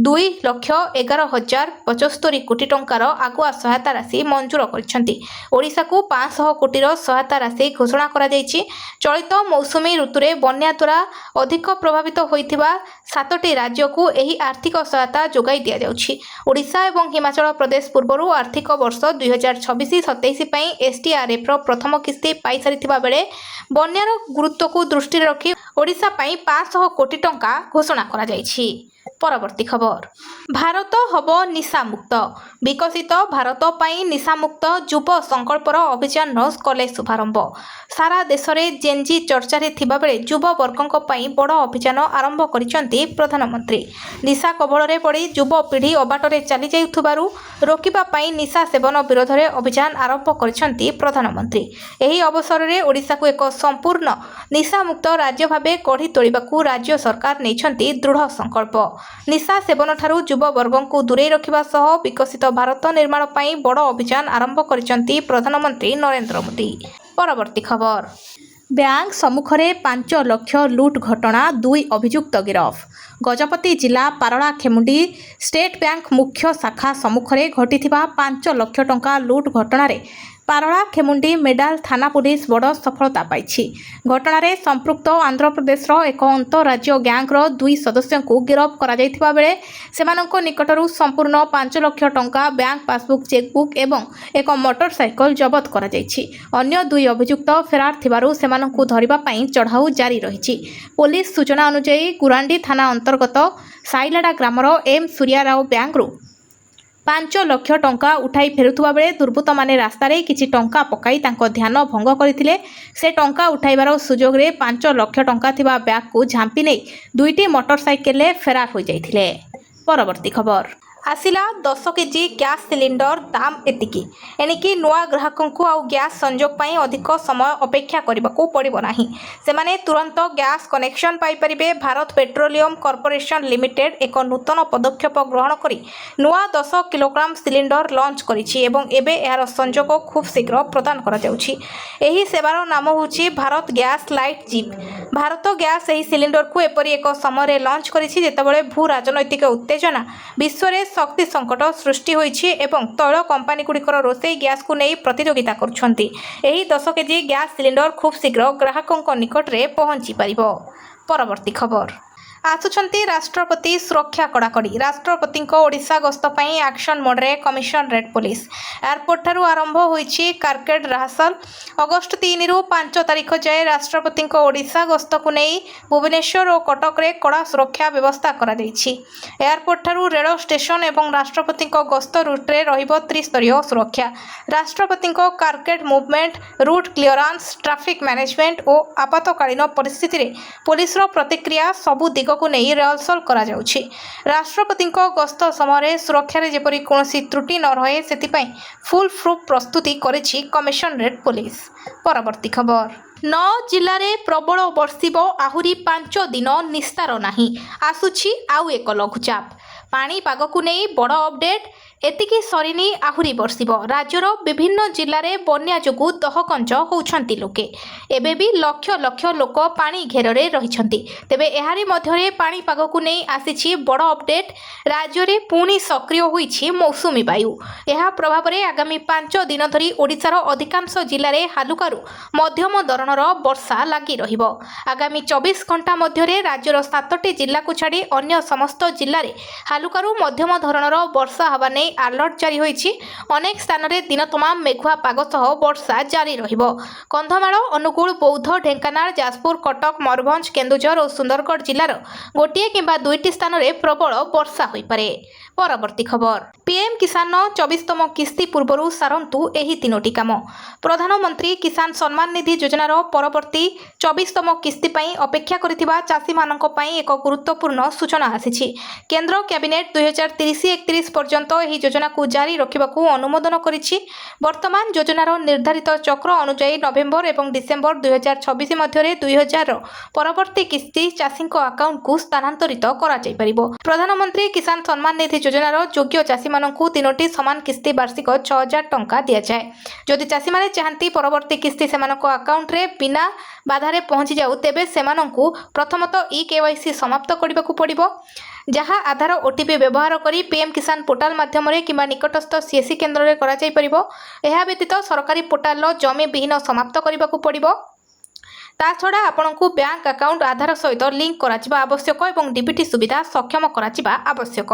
2,11,075 କୋଟି ଟଙ୍କାର ଆଗୁଆ ସହାୟତା ରାଶି ମଞ୍ଜୁର କରିଛନ୍ତି। ଓଡ଼ିଶାକୁ 500 କୋଟିର ସହାୟତା ରାଶି ଘୋଷଣା କରାଯାଇଛି। ଚଳିତ ମୌସୁମୀ ଋତୁରେ ବନ୍ୟା ଦ୍ୱାରା ଅଧିକ ପ୍ରଭାବିତ ହୋଇଥିବା 7ଟି ରାଜ୍ୟକୁ ଏହି ଆର୍ଥିକ ସହାୟତା ଯୋଗାଇ ଦିଆଯାଉଛି। ଓଡ଼ିଶା ଏବଂ ହିମାଚଳ ପ୍ରଦେଶ ପୂର୍ବରୁ ଆର୍ଥିକ ବର୍ଷ 2026-27 ପାଇଁ SDRFର ପ୍ରଥମ କିସ୍ତି ପାଇସାରିଥିବା ବେଳେ ବନ୍ୟାର ଗୁରୁତ୍ୱକୁ ଦୃଷ୍ଟିରେ ରଖି ଓଡ଼ିଶା ପାଇଁ 500 କୋଟି ଟଙ୍କା ଘୋଷଣା କରାଯାଇଛି। ପରବର୍ତ୍ତୀ ଖବର। ଭାରତ ହେବ ନିଶାମୁକ୍ତ। ବିକଶିତ ଭାରତ ପାଇଁ ନିଶାମୁକ୍ତ ଯୁବ ସଂକଳ୍ପର ଅଭିଯାନର କଲେ ଶୁଭାରମ୍ଭ। ସାରା ଦେଶରେ ଜେନ୍ଜି ଚର୍ଚ୍ଚାରେ ଥିବାବେଳେ ଯୁବବର୍ଗଙ୍କ ପାଇଁ ବଡ଼ ଅଭିଯାନ ଆରମ୍ଭ କରିଛନ୍ତି ପ୍ରଧାନମନ୍ତ୍ରୀ। ନିଶା କବଳରେ ପଡ଼ି ଯୁବପିଢ଼ି ଅବାଟରେ ଚାଲିଯାଉଥିବାରୁ ରୋକିବା ପାଇଁ ନିଶା ସେବନ ବିରୋଧରେ ଅଭିଯାନ ଆରମ୍ଭ କରିଛନ୍ତି ପ୍ରଧାନମନ୍ତ୍ରୀ। ଏହି ଅବସରରେ ଓଡ଼ିଶାକୁ ଏକ ସମ୍ପୂର୍ଣ୍ଣ ନିଶାମୁକ୍ତ ରାଜ୍ୟ ଭାବେ ଗଢ଼ି ତୋଳିବାକୁ ରାଜ୍ୟ ସରକାର ନେଇଛନ୍ତି ଦୃଢ଼ ସଂକଳ୍ପ। ନିଶା ସେବନଠାରୁ ଯୁବବର୍ଗଙ୍କୁ ଦୂରେଇ ରଖିବା ସହ ବିକଶିତ ଭାରତ ନିର୍ମାଣ ପାଇଁ ବଡ଼ ଅଭିଯାନ ଆରମ୍ଭ କରିଛନ୍ତି ପ୍ରଧାନମନ୍ତ୍ରୀ ନରେନ୍ଦ୍ର ମୋଦି। ପରବର୍ତ୍ତୀ ଖବର। ବ୍ୟାଙ୍କ ସମ୍ମୁଖରେ 5 ଲକ୍ଷ ଲୁଟ୍ ଘଟଣା, 2 ଅଭିଯୁକ୍ତ ଗିରଫ। ଗଜପତି ଜିଲ୍ଲା ପାରଳାଖେମୁଣ୍ଡି ଷ୍ଟେଟ୍ ବ୍ୟାଙ୍କ ମୁଖ୍ୟ ଶାଖା ସମ୍ମୁଖରେ ଘଟିଥିବା 5 ଲକ୍ଷ ଟଙ୍କା ଲୁଟ୍ ଘଟଣାରେ ପାରଳାଖେମୁଣ୍ଡି ମେଡାଲ ଥାନା ପୁଲିସ ବଡ଼ ସଫଳତା ପାଇଛି। ଘଟଣାରେ ସମ୍ପୃକ୍ତ ଆନ୍ଧ୍ରପ୍ରଦେଶର ଏକ ଅନ୍ତଃରାଜ୍ୟ ଗ୍ୟାଙ୍ଗର 2 ସଦସ୍ୟଙ୍କୁ ଗିରଫ କରାଯାଇଥିବା ବେଳେ ସେମାନଙ୍କ ନିକଟରୁ ସମ୍ପୂର୍ଣ୍ଣ 5 ଲକ୍ଷ ଟଙ୍କା, ବ୍ୟାଙ୍କ ପାସବୁକ୍, ଚେକବୁକ୍ ଏବଂ ଏକ ମୋଟରସାଇକେଲ ଜବତ କରାଯାଇଛି। ଅନ୍ୟ 2 ଅଭିଯୁକ୍ତ ଫେରାର ଥିବାରୁ ସେମାନଙ୍କୁ ଧରିବା ପାଇଁ ଚଢ଼ାଉ ଜାରି ରହିଛି। ପୋଲିସ ସୂଚନା ଅନୁଯାୟୀ ଗୁରାଣ୍ଡି ଥାନା ଅନ୍ତର୍ଗତ ସାଇଲାଡା ଗ୍ରାମର ଏମ୍ ସୂର୍ୟାରାଓ ବ୍ୟାଙ୍କରୁ 5 ଲକ୍ଷ ଟଙ୍କା ଉଠାଇ ଫେରୁଥିବା ବେଳେ ଦୁର୍ବୃତ୍ତମାନେ ରାସ୍ତାରେ କିଛି ଟଙ୍କା ପକାଇ ତାଙ୍କ ଧ୍ୟାନ ଭଙ୍ଗ କରିଥିଲେ। ସେ ଟଙ୍କା ଉଠାଇବାର ସୁଯୋଗରେ 5 ଲକ୍ଷ ଟଙ୍କା ଥିବା ବ୍ୟାଗକୁ ଝାମ୍ପି ନେଇ 2ଟି ମୋଟରସାଇକେଲରେ ଫେରାର ହୋଇଯାଇଥିଲେ। ପରବର୍ତ୍ତୀ ଖବର। ଆସିଲା 10 କେଜି ଗ୍ୟାସ୍ ସିଲିଣ୍ଡର, ଦାମ ଏତିକି। ଏଣିକି ନୂଆ ଗ୍ରାହକଙ୍କୁ ଆଉ ଗ୍ୟାସ୍ ସଂଯୋଗ ପାଇଁ ଅଧିକ ସମୟ ଅପେକ୍ଷା କରିବାକୁ ପଡ଼ିବ ନାହିଁ। ସେମାନେ ତୁରନ୍ତ ଗ୍ୟାସ୍ କନେକ୍ସନ ପାଇପାରିବେ। ଭାରତ ପେଟ୍ରୋଲିୟମ କର୍ପୋରେସନ ଲିମିଟେଡ୍ ଏକ ନୂତନ ପଦକ୍ଷେପ ଗ୍ରହଣ କରି ନୂଆ 10 କିଲୋଗ୍ରାମ ସିଲିଣ୍ଡର ଲଞ୍ଚ କରିଛି ଏବଂ ଏବେ ଏହାର ସଂଯୋଗ ଖୁବ୍ ଶୀଘ୍ର ପ୍ରଦାନ କରାଯାଉଛି। ଏହି ସେବାର ନାମ ହେଉଛି ଭାରତ ଗ୍ୟାସ୍ ଲାଇଟ୍ ଜିପ୍। ଭାରତ ଗ୍ୟାସ୍ ଏହି ସିଲିଣ୍ଡରକୁ ଏପରି ଏକ ସମୟରେ ଲଞ୍ଚ କରିଛି ଯେତେବେଳେ ଭୂ ରାଜନୈତିକ ଉତ୍ତେଜନା, ବିଶ୍ୱରେ ଶକ୍ତି ସଙ୍କଟ ସୃଷ୍ଟି ହୋଇଛି ଏବଂ ତୈଳ କମ୍ପାନୀଗୁଡ଼ିକର ରୋଷେଇ ଗ୍ୟାସ୍କୁ ନେଇ ପ୍ରତିଯୋଗିତା କରୁଛନ୍ତି। ଏହି 10 କେଜି ଗ୍ୟାସ୍ ସିଲିଣ୍ଡର ଖୁବ୍ ଶୀଘ୍ର ଗ୍ରାହକଙ୍କ ନିକଟରେ ପହଞ୍ଚି ପାରିବ। ପରବର୍ତ୍ତୀ ଖବର। ଆସୁଛନ୍ତି ରାଷ୍ଟ୍ରପତି ସୁରକ୍ଷା କଡ଼ାକଡ଼ି। ରାଷ୍ଟ୍ରପତିଙ୍କ ଓଡ଼ିଶା ଗସ୍ତ ପାଇଁ ଆକ୍ସନ ମୋଡରେ କମିଶନରେଟ୍ ପୋଲିସ। ଏୟାରପୋର୍ଟଠାରୁ ଆରମ୍ଭ ହୋଇଛି କାରକେଡ ରିହର୍ସାଲ। ଅଗଷ୍ଟ 3ରୁ 5 ତାରିଖ ଯାଏଁ ରାଷ୍ଟ୍ରପତିଙ୍କ ଓଡ଼ିଶା ଗସ୍ତକୁ ନେଇ ଭୁବନେଶ୍ୱର ଓ କଟକରେ କଡ଼ା ସୁରକ୍ଷା ବ୍ୟବସ୍ଥା କରାଯାଇଛି। ଏୟାରପୋର୍ଟଠାରୁ ରେଳ ଷ୍ଟେସନ ଏବଂ ରାଷ୍ଟ୍ରପତିଙ୍କ ଗସ୍ତ ରୁଟ୍ରେ ରହିବ ତ୍ରିସ୍ତରୀୟ ସୁରକ୍ଷା। ରାଷ୍ଟ୍ରପତିଙ୍କ carcade movement, route clearance, traffic management ଓ ଆପାତକାଳୀନ ପରିସ୍ଥିତିରେ ପୋଲିସର ପ୍ରତିକ୍ରିୟା ସବୁ ଦିଗକୁ ନେଇ ରିହର୍ସାଲ କରାଯାଉଛି। ରାଷ୍ଟ୍ରପତିଙ୍କ ଗସ୍ତ ସମୟରେ ସୁରକ୍ଷାରେ ଯେପରି କୌଣସି ତ୍ରୁଟି ନ ରହେ ସେଥିପାଇଁ ଫୁଲ୍ ପ୍ରୁଫ୍ ପ୍ରସ୍ତୁତି କରିଛି କମିଶନରେଟ୍ ପୋଲିସ। ପରବର୍ତ୍ତୀ ଖବର। 9 ଜିଲ୍ଲାରେ ପ୍ରବଳ ବର୍ଷିବ, ଆହୁରି 5 ଦିନ ନିସ୍ତାର ନାହିଁ। ଆସୁଛି ଆଉ ଏକ ଲଘୁଚାପ। ପାଣିପାଗକୁ ନେଇ ବଡ଼ ଅପଡେଟ୍। ଏତିକି ସରିନି, ଆହୁରି ବର୍ଷିବ। ରାଜ୍ୟର ବିଭିନ୍ନ ଜିଲ୍ଲାରେ ବନ୍ୟା ଯୋଗୁଁ ଦହଗଞ୍ଜ ହେଉଛନ୍ତି ଲୋକେ। ଏବେ ବି ଲକ୍ଷ ଲକ୍ଷ ଲୋକ ପାଣି ଘେରରେ ରହିଛନ୍ତି। ତେବେ ଏହାରି ମଧ୍ୟରେ ପାଣିପାଗକୁ ନେଇ ଆସିଛି ବଡ଼ ଅପଡେଟ୍। ରାଜ୍ୟରେ ପୁଣି ସକ୍ରିୟ ହୋଇଛି ମୌସୁମୀ ବାୟୁ। ଏହା ପ୍ରଭାବରେ ଆଗାମୀ 5 ଦିନ ଧରି ଓଡ଼ିଶାର ଅଧିକାଂଶ ଜିଲ୍ଲାରେ ହାଲୁକାରୁ ମଧ୍ୟମ ଧରଣର ବର୍ଷା ଲାଗି ରହିବ। ଆଗାମୀ 24 ଘଣ୍ଟା ମଧ୍ୟରେ ରାଜ୍ୟର 7ଟି ଜିଲ୍ଲାକୁ ଛାଡ଼ି ଅନ୍ୟ ସମସ୍ତ ଜିଲ୍ଲାରେ ହାଲୁକାରୁ ମଧ୍ୟମ ଧରଣର ବର୍ଷା ହେବା ନେଇ ଆଲର୍ଟ ଜାରି ହୋଇଛି। ଅନେକ ସ୍ଥାନରେ ଦିନ ତମାମ ମେଘୁଆ ପାଗ ସହ ବର୍ଷା ଜାରି ରହିବ। କନ୍ଧମାଳ, ଅନୁଗୁଳ, ବୌଦ୍ଧ, ଢେଙ୍କାନାଳ, ଯାଜପୁର, କଟକ, ମୟୂରଭଞ୍ଜ, କେନ୍ଦୁଝର ଓ ସୁନ୍ଦରଗଡ଼ ଜିଲ୍ଲାର ଗୋଟିଏ କିମ୍ବା 2ଟି ସ୍ଥାନରେ ପ୍ରବଳ ବର୍ଷା ହୋଇପାରେ। ପରବର୍ତ୍ତୀ ଖବର ପିଏମ୍ କିଷାନର 24ତମ କିସ୍ତି ପୂର୍ବରୁ ସାରନ୍ତୁ ଏହି 3ଟି କାମ। ପ୍ରଧାନମନ୍ତ୍ରୀ କିଷାନ ସମ୍ମାନ ନିଧି ଯୋଜନାର ପରବର୍ତ୍ତୀ 24ତମ କିସ୍ତି ପାଇଁ ଅପେକ୍ଷା କରିଥିବା ଚାଷୀମାନଙ୍କ ପାଇଁ ଏକ ଗୁରୁତ୍ୱପୂର୍ଣ୍ଣ ସୂଚନା ଆସିଛି। କେନ୍ଦ୍ର କ୍ୟାବିନେଟ୍ 2030-31 ପର୍ଯ୍ୟନ୍ତ ଏହି ଯୋଜନାକୁ ଜାରି ରଖିବାକୁ ଅନୁମୋଦନ କରିଛି। ବର୍ତ୍ତମାନ ଯୋଜନାର ନିର୍ଦ୍ଧାରିତ ଚକ୍ର ଅନୁଯାୟୀ ନଭେମ୍ବର ଏବଂ ଡିସେମ୍ବର 2026 ମଧ୍ୟରେ 2000ର ପରବର୍ତ୍ତୀ କିସ୍ତି ଚାଷୀଙ୍କ ଆକାଉଣ୍ଟକୁ ସ୍ଥାନାନ୍ତରିତ କରାଯାଇପାରିବ। ପ୍ରଧାନମନ୍ତ୍ରୀ କିଷାନ ସମ୍ମାନ ନିଧି ଯୋଜନାର ଯୋଗ୍ୟ ଚାଷୀମାନଙ୍କୁ 3ଟି ସମାନ କିସ୍ତି ବାର୍ଷିକ 6000 ଟଙ୍କା ଦିଆଯାଏ। ଯଦି ଚାଷୀମାନେ ଚାହାନ୍ତି ପରବର୍ତ୍ତୀ କିସ୍ତି ସେମାନଙ୍କ ଆକାଉଣ୍ଟରେ ବିନା ବାଧାରେ ପହଞ୍ଚିଯାଉ ତେବେ ସେମାନଙ୍କୁ ପ୍ରଥମତଃ eKYC ସମାପ୍ତ କରିବାକୁ ପଡ଼ିବ, ଯାହା ଆଧାର OTP ବ୍ୟବହାର କରି PM କିଷାନ ପୋର୍ଟାଲ ମାଧ୍ୟମରେ କିମ୍ବା ନିକଟସ୍ଥ CSC କେନ୍ଦ୍ରରେ କରାଯାଇପାରିବ। ଏହା ବ୍ୟତୀତ ସରକାରୀ ପୋର୍ଟାଲର ଜମି ବିହୀନ ସମାପ୍ତ କରିବାକୁ ପଡ଼ିବ। ତାଛଡ଼ା ଆପଣଙ୍କୁ ବ୍ୟାଙ୍କ ଆକାଉଣ୍ଟ ଆଧାର ସହିତ ଲିଙ୍କ କରାଯିବା ଆବଶ୍ୟକ ଏବଂ DBT ସୁବିଧା ସକ୍ଷମ କରାଯିବା ଆବଶ୍ୟକ।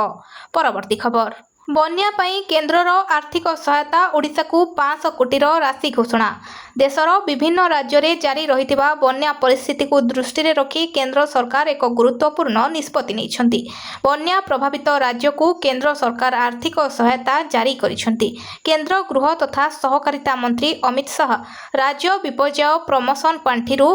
ପରବର୍ତ୍ତୀ ଖବର ବନ୍ୟା ପାଇଁ କେନ୍ଦ୍ରର ଆର୍ଥିକ ସହାୟତା ଓଡ଼ିଶାକୁ 500 କୋଟିର ରାଶି ଘୋଷଣା। ଦେଶର ବିଭିନ୍ନ ରାଜ୍ୟରେ ଜାରି ରହିଥିବା ବନ୍ୟା ପରିସ୍ଥିତିକୁ ଦୃଷ୍ଟିରେ ରଖି କେନ୍ଦ୍ର ସରକାର ଏକ ଗୁରୁତ୍ୱପୂର୍ଣ୍ଣ ନିଷ୍ପତ୍ତି ନେଇଛନ୍ତି। ବନ୍ୟା ପ୍ରଭାବିତ ରାଜ୍ୟକୁ କେନ୍ଦ୍ର ସରକାର ଆର୍ଥିକ ସହାୟତା ଜାରି କରିଛନ୍ତି। କେନ୍ଦ୍ର ଗୃହ ତଥା ସହକାରିତା ମନ୍ତ୍ରୀ ଅମିତ ଶାହ ରାଜ୍ୟ ବିପର୍ଯ୍ୟୟ ପ୍ରମୋସନ ପାଣ୍ଠିରୁ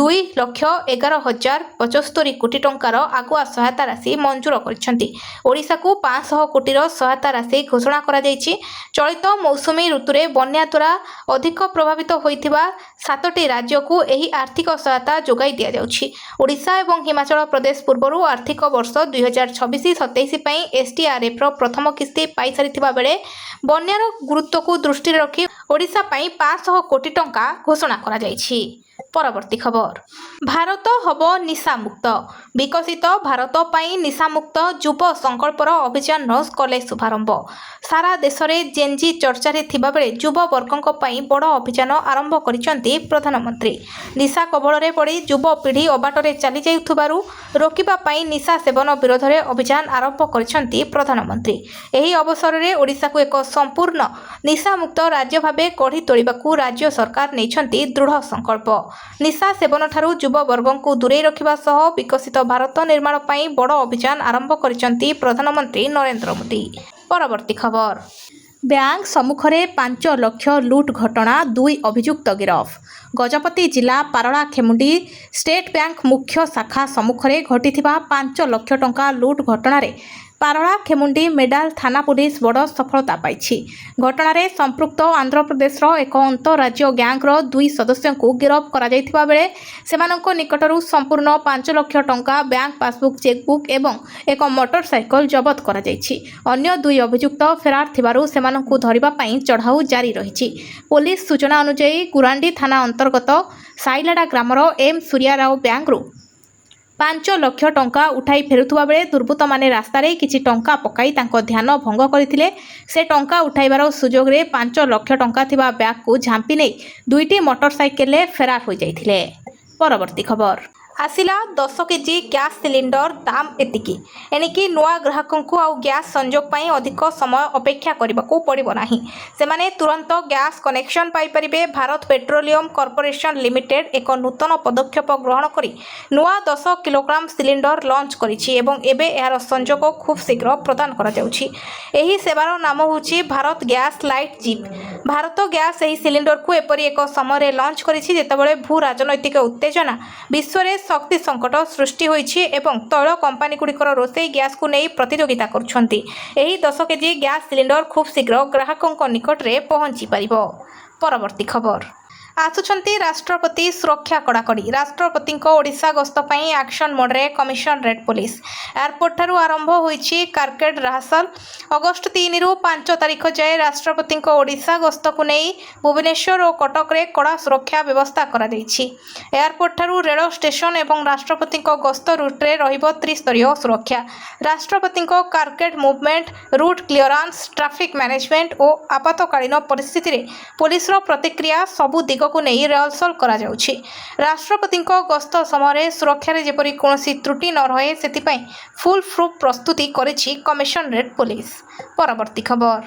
2,11,075 କୋଟି ଟଙ୍କାର ଆଗୁଆ ସହାୟତା ରାଶି ମଞ୍ଜୁର କରିଛନ୍ତି। ଓଡ଼ିଶାକୁ 500 କୋଟିର ସହାୟତା ରାଶି ଘୋଷଣା କରାଯାଇଛି। ଚଳିତ ମୌସୁମୀ ଋତୁରେ ବନ୍ୟା ଦ୍ୱାରା ଅଧିକ ପ୍ରଭାବିତ ହୋଇଥିବା 7ଟି ରାଜ୍ୟକୁ ଏହି ଆର୍ଥିକ ସହାୟତା ଯୋଗାଇ ଦିଆଯାଉଛି। ଓଡ଼ିଶା ଏବଂ ହିମାଚଳ ପ୍ରଦେଶ ପୂର୍ବରୁ ଆର୍ଥିକ ବର୍ଷ 2026-27 ପାଇଁ SDRFର ପ୍ରଥମ କିସ୍ତି ପାଇସାରିଥିବା ବେଳେ ବନ୍ୟାର ଗୁରୁତ୍ୱକୁ ଦୃଷ୍ଟିରେ ରଖି ଓଡ଼ିଶା ପାଇଁ 500 କୋଟି ଟଙ୍କା ଘୋଷଣା କରାଯାଇଛି। ପରବର୍ତ୍ତୀ ଖବର ଭାରତ ହେବ ନିଶାମୁକ୍ତ। ବିକଶିତ ଭାରତ ପାଇଁ ନିଶାମୁକ୍ତ ଯୁବ ସଂକଳ୍ପର ଅଭିଯାନର କଲେ ଶୁଭାରମ୍ଭ। ସାରା ଦେଶରେ ଜେନ୍ଜି ଚର୍ଚ୍ଚାରେ ଥିବାବେଳେ ଯୁବବର୍ଗଙ୍କ ପାଇଁ ବଡ଼ ଅଭିଯାନ ଆରମ୍ଭ କରିଛନ୍ତି ପ୍ରଧାନମନ୍ତ୍ରୀ। ନିଶା କବଳରେ ପଡ଼ି ଯୁବପିଢ଼ି ଅବାଟରେ ଚାଲିଯାଉଥିବାରୁ ରୋକିବା ପାଇଁ ନିଶା ସେବନ ବିରୋଧରେ ଅଭିଯାନ ଆରମ୍ଭ କରିଛନ୍ତି ପ୍ରଧାନମନ୍ତ୍ରୀ। ଏହି ଅବସରରେ ଓଡ଼ିଶାକୁ ଏକ ସମ୍ପୂର୍ଣ୍ଣ ନିଶାମୁକ୍ତ ରାଜ୍ୟ ଭାବେ ଗଢ଼ି ତୋଳିବାକୁ ରାଜ୍ୟ ସରକାର ନେଇଛନ୍ତି ଦୃଢ଼ ସଂକଳ୍ପ। ନିଶା ସେବନଠାରୁ ଯୁବବର୍ଗଙ୍କୁ ଦୂରେଇ ରଖିବା ସହ ବିକଶିତ ଭାରତ ନିର୍ମାଣ ପାଇଁ ବଡ଼ ଅଭିଯାନ ଆରମ୍ଭ କରିଛନ୍ତି ପ୍ରଧାନମନ୍ତ୍ରୀ ନରେନ୍ଦ୍ର ମୋଦି। ପରବର୍ତ୍ତୀ ଖବର ବ୍ୟାଙ୍କ ସମ୍ମୁଖରେ 5 ଲକ୍ଷ ଲୁଟ୍ ଘଟଣା 2 ଅଭିଯୁକ୍ତ ଗିରଫ। ଗଜପତି ଜିଲ୍ଲା ପାରଳାଖେମୁଣ୍ଡି ଷ୍ଟେଟ୍ ବ୍ୟାଙ୍କ ମୁଖ୍ୟ ଶାଖା ସମ୍ମୁଖରେ ଘଟିଥିବା 5 ଲକ୍ଷ ଟଙ୍କା ଲୁଟ୍ ଘଟଣାରେ ପାରଳାଖେମୁଣ୍ଡି ମେଡାଲ ଥାନା ପୁଲିସ ବଡ଼ ସଫଳତା ପାଇଛି। ଘଟଣାରେ ସମ୍ପୃକ୍ତ ଆନ୍ଧ୍ରପ୍ରଦେଶର ଏକ ଅନ୍ତଃରାଜ୍ୟ ଗ୍ୟାଙ୍ଗର 2 ସଦସ୍ୟଙ୍କୁ ଗିରଫ କରାଯାଇଥିବା ବେଳେ ସେମାନଙ୍କ ନିକଟରୁ ସମ୍ପୂର୍ଣ୍ଣ 5 ଲକ୍ଷ ଟଙ୍କା, ବ୍ୟାଙ୍କ ପାସବୁକ୍, ଚେକବୁକ୍ ଏବଂ ଏକ ମୋଟର ସାଇକେଲ ଜବତ କରାଯାଇଛି। ଅନ୍ୟ 2 ଅଭିଯୁକ୍ତ ଫେରାର ଥିବାରୁ ସେମାନଙ୍କୁ ଧରିବା ପାଇଁ ଚଢ଼ାଉ ଜାରି ରହିଛି। ପୋଲିସ ସୂଚନା ଅନୁଯାୟୀ ଗୁରାଣ୍ଡି ଥାନା ଅନ୍ତର୍ଗତ ସାଇଲାଡା ଗ୍ରାମର ଏମ୍ ସୂର୍ୟାରାଓ ବ୍ୟାଙ୍କରୁ 5 ଲକ୍ଷ ଟଙ୍କା ଉଠାଇ ଫେରୁଥିବା ବେଳେ ଦୁର୍ବୃତ୍ତମାନେ ରାସ୍ତାରେ କିଛି ଟଙ୍କା ପକାଇ ତାଙ୍କ ଧ୍ୟାନ ଭଙ୍ଗ କରିଥିଲେ। ସେ ଟଙ୍କା ଉଠାଇବାର ସୁଯୋଗରେ 5 ଲକ୍ଷ ଟଙ୍କା ଥିବା ବ୍ୟାଗକୁ ଝାମ୍ପି ନେଇ 2ଟି ମୋଟର ସାଇକେଲରେ ଫେରାର ହୋଇଯାଇଥିଲେ। ପରବର୍ତ୍ତୀ ଖବର ଆସିଲା 10 କେଜି ଗ୍ୟାସ୍ ସିଲିଣ୍ଡର ଦାମ ଏତିକି। ଏଣିକି ନୂଆ ଗ୍ରାହକଙ୍କୁ ଆଉ ଗ୍ୟାସ୍ ସଂଯୋଗ ପାଇଁ ଅଧିକ ସମୟ ଅପେକ୍ଷା କରିବାକୁ ପଡ଼ିବ ନାହିଁ। ସେମାନେ ତୁରନ୍ତ ଗ୍ୟାସ୍ କନେକ୍ସନ ପାଇପାରିବେ। ଭାରତ ପେଟ୍ରୋଲିୟମ କର୍ପୋରେସନ ଲିମିଟେଡ୍ ଏକ ନୂତନ ପଦକ୍ଷେପ ଗ୍ରହଣ କରି ନୂଆ 10 କିଲୋଗ୍ରାମ ସିଲିଣ୍ଡର ଲଞ୍ଚ କରିଛି ଏବଂ ଏବେ ଏହାର ସଂଯୋଗ ଖୁବ୍ ଶୀଘ୍ର ପ୍ରଦାନ କରାଯାଉଛି। ଏହି ସେବାର ନାମ ହେଉଛି ଭାରତ ଗ୍ୟାସ୍ ଲାଇଟ୍ ଜିପ୍। ଭାରତ ଗ୍ୟାସ୍ ଏହି ସିଲିଣ୍ଡରକୁ ଏପରି ଏକ ସମୟରେ ଲଞ୍ଚ କରିଛି ଯେତେବେଳେ ଭୂ ରାଜନୈତିକ ଉତ୍ତେଜନା ବିଶ୍ୱରେ ଶକ୍ତି ସଙ୍କଟ ସୃଷ୍ଟି ହୋଇଛି ଏବଂ ତୈଳ କମ୍ପାନୀଗୁଡ଼ିକର ରୋଷେଇ ଗ୍ୟାସ୍କୁ ନେଇ ପ୍ରତିଯୋଗିତା କରୁଛନ୍ତି। ଏହି 10 କେଜି ଗ୍ୟାସ୍ ସିଲିଣ୍ଡର ଖୁବ୍ ଶୀଘ୍ର ଗ୍ରାହକଙ୍କ ନିକଟରେ ପହଞ୍ଚି ପାରିବ। ପରବର୍ତ୍ତୀ ଖବର ଆସୁଛନ୍ତି ରାଷ୍ଟ୍ରପତି ସୁରକ୍ଷା କଡ଼ାକଡ଼ି। ରାଷ୍ଟ୍ରପତିଙ୍କ ଓଡ଼ିଶା ଗସ୍ତ ପାଇଁ ଆକ୍ସନ ମୋଡରେ କମିଶନରେଟ୍ ପୋଲିସ। ଏୟାରପୋର୍ଟଠାରୁ ଆରମ୍ଭ ହୋଇଛି କାରକେଡ୍ ରିହର୍ସାଲ। ଅଗଷ୍ଟ 3ରୁ 5 ତାରିଖ ଯାଏଁ ରାଷ୍ଟ୍ରପତିଙ୍କ ଓଡ଼ିଶା ଗସ୍ତକୁ ନେଇ ଭୁବନେଶ୍ୱର ଓ କଟକରେ କଡ଼ା ସୁରକ୍ଷା ବ୍ୟବସ୍ଥା କରାଯାଇଛି। ଏୟାରପୋର୍ଟଠାରୁ ରେଳ ଷ୍ଟେସନ ଏବଂ ରାଷ୍ଟ୍ରପତିଙ୍କ ଗସ୍ତ ରୁଟ୍ରେ ରହିବ ତ୍ରିସ୍ତରୀୟ ସୁରକ୍ଷା। ରାଷ୍ଟ୍ରପତିଙ୍କ carcade movement, route clearance, traffic management ଓ ଆପାତକାଳୀନ ପରିସ୍ଥିତିରେ ପୋଲିସର ପ୍ରତିକ୍ରିୟା ସବୁ ଦିଗକୁ ନେଇ ରିହର୍ସାଲ କରାଯାଉଛି। ରାଷ୍ଟ୍ରପତିଙ୍କ ଗସ୍ତ ସମୟରେ ସୁରକ୍ଷାରେ ଯେପରି କୌଣସି ତ୍ରୁଟି ନ ରହେ ସେଥିପାଇଁ ଫୁଲ୍ ପ୍ରସ୍ତୁତି କରିଛି କମିଶନରେଟ୍ ପୋଲିସ। ପରବର୍ତ୍ତୀ ଖବର